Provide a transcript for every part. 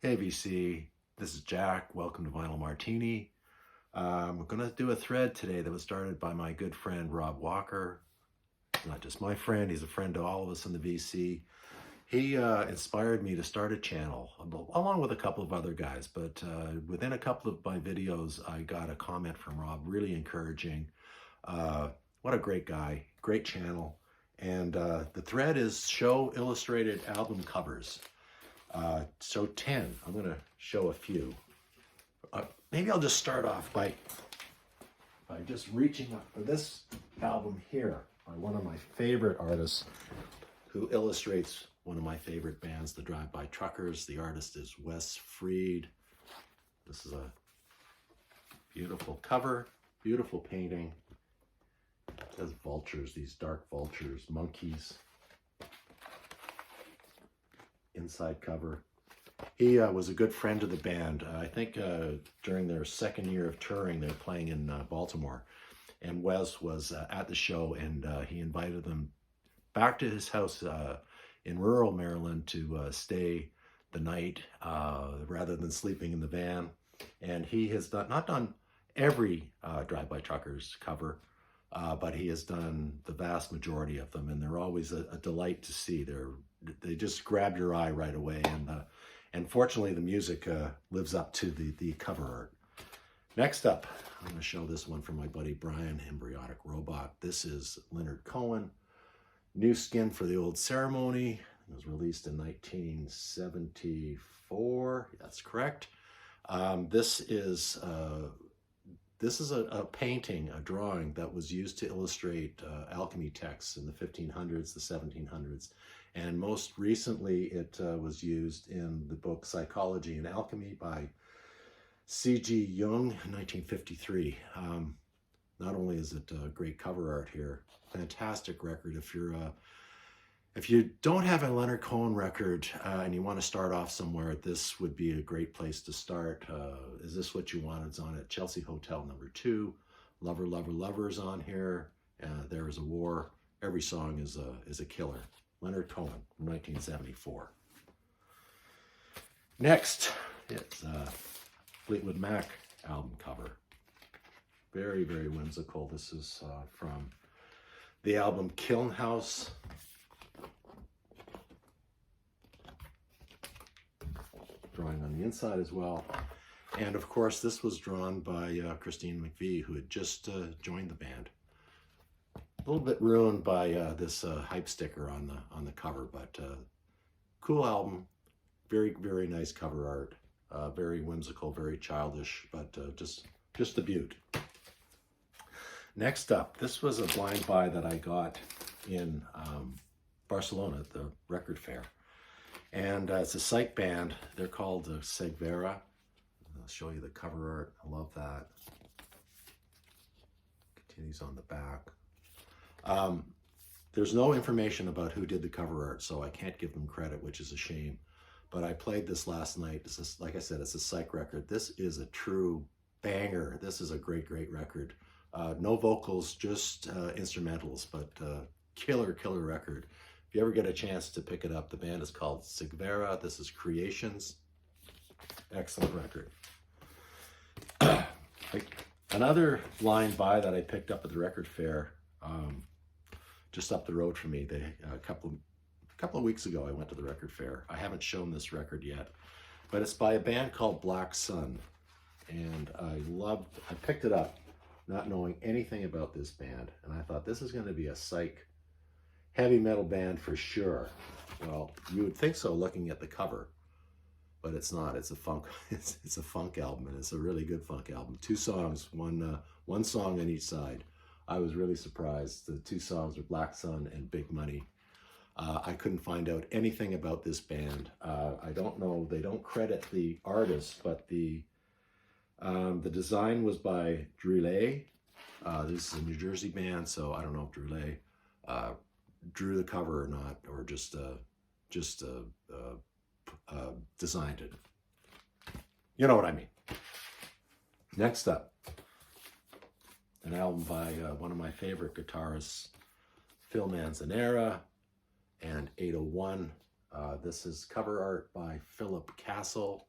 Hey VC, this is Jack. Welcome to Vinyl Martini. We're going to do a thread today that was started by my good friend Rob Walker. Not just my friend, he's a friend to all of us in the VC. He inspired me to start a channel along with a couple of other guys, but within a couple of my videos, I got a comment from Rob really encouraging. What a great guy, great channel. And the thread is show illustrated album covers. So 10, I'm going to show a few. Maybe I'll just start off by just reaching up for this album here by one of my favorite artists who illustrates one of my favorite bands, the Drive-By Truckers. The artist is Wes Freed. This is a beautiful cover, beautiful painting. It has vultures, these dark vultures, monkeys. Inside cover. He was a good friend of the band. I think during their second year of touring, they were playing in Baltimore. And Wes was at the show, and he invited them back to his house in rural Maryland to stay the night rather than sleeping in the van. And he has not done every Drive-By Truckers cover, but he has done the vast majority of them, and they're always a delight to see. They just grab your eye right away, and fortunately the music lives up to the cover art. Next up, I'm going to show this one from my buddy Brian, Embryonic Robot. This is Leonard Cohen, New Skin for the Old Ceremony. It was released in 1974. That's correct. This is a painting, a drawing that was used to illustrate alchemy texts in the 1500s, the 1700s. And most recently, it was used in the book Psychology and Alchemy by C.G. Jung in 1953. Not only is it great cover art here, fantastic record. If you don't have a Leonard Cohen record and you want to start off somewhere, this would be a great place to start. Is This What You Want? It's on at Chelsea Hotel No. 2. Lover, Lover, Lover is on here. There Is a War. Every song is a killer. Leonard Cohen from 1974. Next, it's Fleetwood Mac album cover. Very, very whimsical. This is from the album Kiln House. Drawing on the inside as well. And of course, this was drawn by Christine McVie, who had just joined the band. A little bit ruined by this hype sticker on the cover, but cool album. Very, very nice cover art. Very whimsical, very childish, but just a beaut. Next up, this was a blind buy that I got in Barcelona at the record fair. And it's a psych band. They're called Segvera. I'll show you the cover art. I love that. Continues on the back. There's no information about who did the cover art, so I can't give them credit, which is a shame. But I played this last night. This is, like I said, it's a psych record. This is a true banger. This is a great, great record. No vocals, just instrumentals, but killer record. If you ever get a chance to pick it up, the band is called Segvera. This is Creations. Excellent record. Another blind buy that I picked up at the record fair, just up the road from me. A couple of weeks ago, I went to the record fair. I haven't shown this record yet, but it's by a band called Black Sun, and I picked it up not knowing anything about this band, and I thought this is going to be a psych heavy metal band for sure. Well, you would think so looking at the cover, but it's not. It's a funk. It's a funk album, and it's a really good funk album. 2 songs, one song on each side. I was really surprised. The 2 songs are Black Sun and Big Money. I couldn't find out anything about this band. I don't know. They don't credit the artist, but the design was by Drulé. This is a New Jersey band, so I don't know if Drulé drew the cover or not, or just designed it. You know what I mean. Next up, an album by one of my favorite guitarists, Phil Manzanera, and 801. This is cover art by Philip Castle.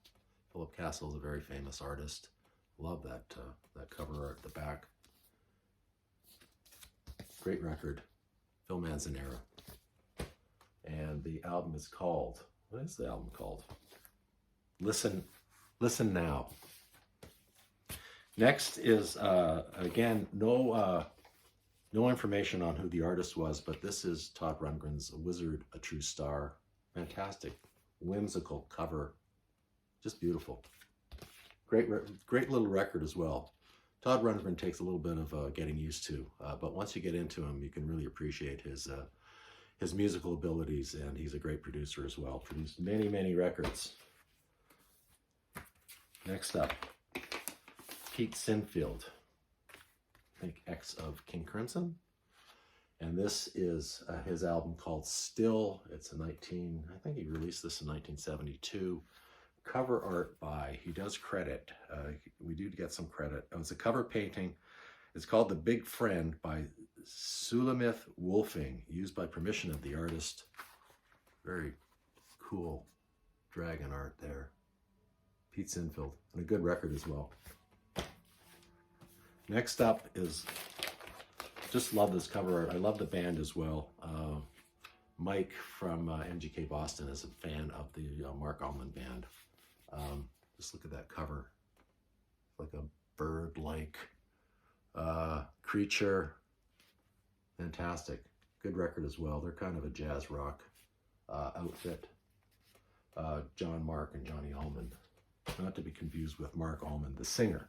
Philip Castle is a very famous artist. Love that cover art at the back. Great record, Phil Manzanera. And the album is called, what is the album called? Listen Now. Next is, again, no information on who the artist was, but this is Todd Rundgren's A Wizard, A True Star. Fantastic, whimsical cover, just beautiful. Great little record as well. Todd Rundgren takes a little bit of getting used to, but once you get into him, you can really appreciate his musical abilities, and he's a great producer as well. Produced many, many records. Next up, Pete Sinfield, I think ex of King Crimson. And this is his album called Still. It's I think he released this in 1972. Cover art by, he does credit, we do get some credit. It's a cover painting. It's called The Big Friend by Sulamith Wolfing, used by permission of the artist. Very cool dragon art there. Pete Sinfield, and a good record as well. Next up is, just love this cover art. I love the band as well. Mike from MGK Boston is a fan of the Mark Allman Band. Just look at that cover. Like a bird-like creature. Fantastic. Good record as well. They're kind of a jazz rock outfit. John Mark and Johnny Allman. Not to be confused with Mark Allman, the singer.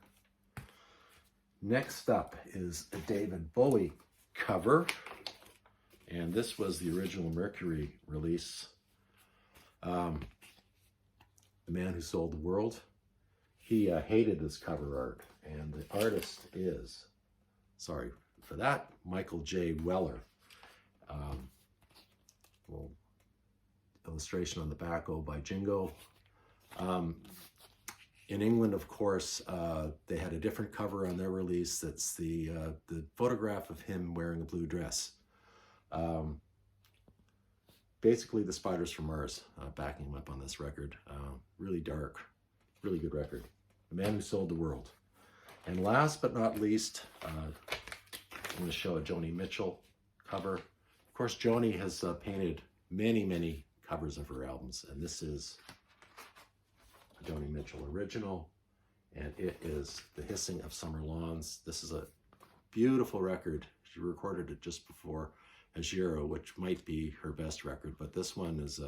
Next up is a David Bowie cover. And this was the original Mercury release. The Man Who Sold the World. He hated this cover art. And the artist is, sorry for that, Michael J. Weller. Little illustration on the back, Oh by Jingo. In England, of course, they had a different cover on their release. That's the photograph of him wearing a blue dress. Basically, the Spiders from Mars backing him up on this record. Really dark, really good record. The Man Who Sold the World. And last but not least, I'm going to show a Joni Mitchell cover. Of course, Joni has painted many, many covers of her albums, and this is a Joni Mitchell original, and it is The Hissing of Summer Lawns. This is a beautiful record. She recorded it just before Ajiro, which might be her best record, but this one is,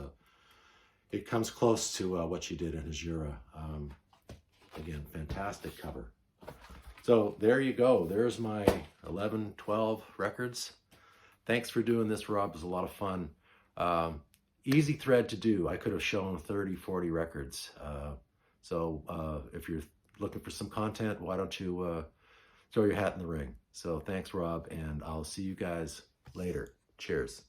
it comes close to what she did in Ajiro. Again, fantastic cover. So there you go. There's my 11, 12 records. Thanks for doing this, Rob. It was a lot of fun. Easy thread to do. I could have shown 30, 40 records. So if you're looking for some content, why don't you throw your hat in the ring. So thanks, Rob, and I'll see you guys later. Cheers.